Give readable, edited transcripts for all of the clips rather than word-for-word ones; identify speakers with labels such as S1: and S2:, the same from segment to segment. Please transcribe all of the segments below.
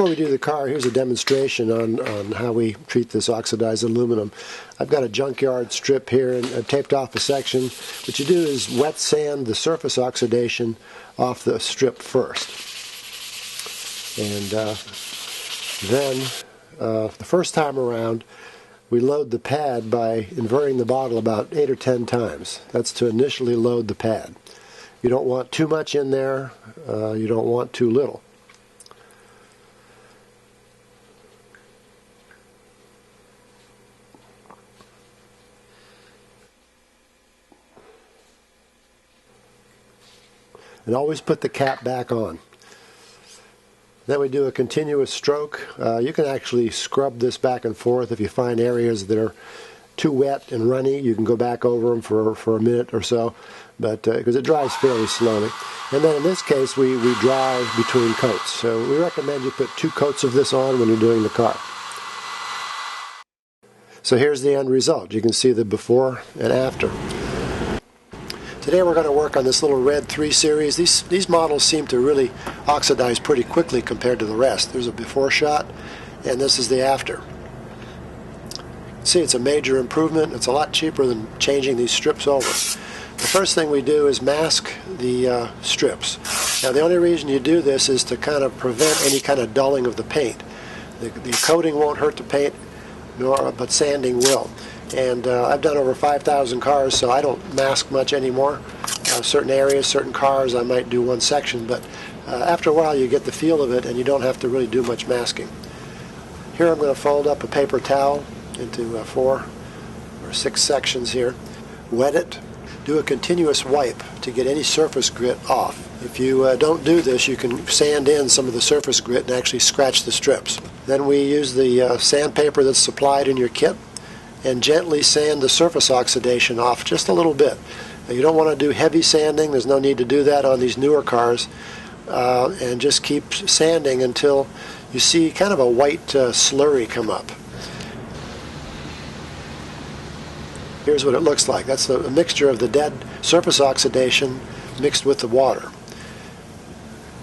S1: Before we do the car, here's a demonstration on how we treat this oxidized aluminum. I've got a junkyard strip here and I've taped off a section. What you do is wet sand the surface oxidation off the strip first. And then the first time around, we load the pad by inverting the bottle about 8 or 10 times. That's to initially load the pad. You don't want too much in there, you don't want too little. And always put the cap back on. Then we do a continuous stroke. You can actually scrub this back and forth if you find areas that are too wet and runny. You can go back over them for a minute or so, but because it dries fairly slowly. And then in this case, we dry between coats. So we recommend you put 2 coats of this on when you're doing the car. So here's the end result. You can see the before and after. Today we're going to work on this little red 3 series. These models seem to really oxidize pretty quickly compared to the rest. There's a before shot, and this is the after. See, it's a major improvement. It's a lot cheaper than changing these strips over. The first thing we do is mask the strips. Now the only reason you do this is to kind of prevent any kind of dulling of the paint. The coating won't hurt the paint, but sanding will. And I've done over 5,000 cars, so I don't mask much anymore. Certain areas, certain cars, I might do one section, but after a while you get the feel of it and you don't have to really do much masking. Here I'm going to fold up a paper towel into 4 or 6 sections here. Wet it. Do a continuous wipe to get any surface grit off. If you don't do this, you can sand in some of the surface grit and actually scratch the strips. Then we use the sandpaper that's supplied in your kit and gently sand the surface oxidation off just a little bit. Now, you don't want to do heavy sanding. There's no need to do that on these newer cars. And just keep sanding until you see kind of a white slurry come up. Here's what it looks like. That's a mixture of the dead surface oxidation mixed with the water.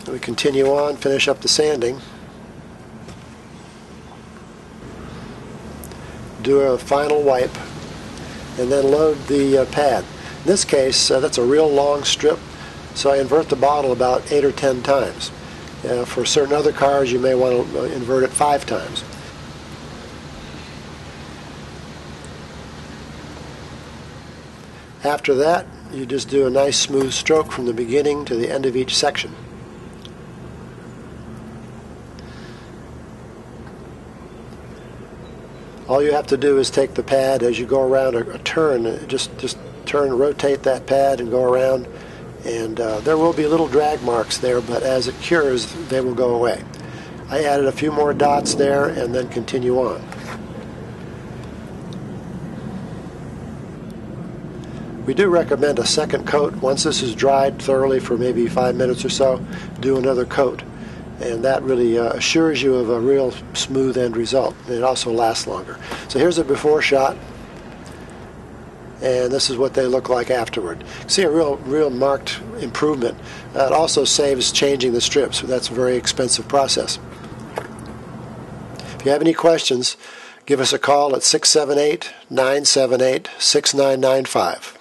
S1: We continue on, finish up the sanding. Do a final wipe and then load the pad. In this case, that's a real long strip, so I invert the bottle about 8 or 10 times. For certain other cars, you may want to invert it 5 times. After that, you just do a nice smooth stroke from the beginning to the end of each section. All you have to do is take the pad as you go around a turn, just turn, rotate that pad and go around, and there will be little drag marks there, but as it cures, they will go away. I added a few more dots there and then continue on. We do recommend a second coat. Once this is dried thoroughly for maybe 5 minutes or so, do another coat. And that really assures you of a real smooth end result. And it also lasts longer. So here's a before shot, and this is what they look like afterward. See a real marked improvement. It also saves changing the strips, so that's a very expensive process. If you have any questions, give us a call at 678-978-6995.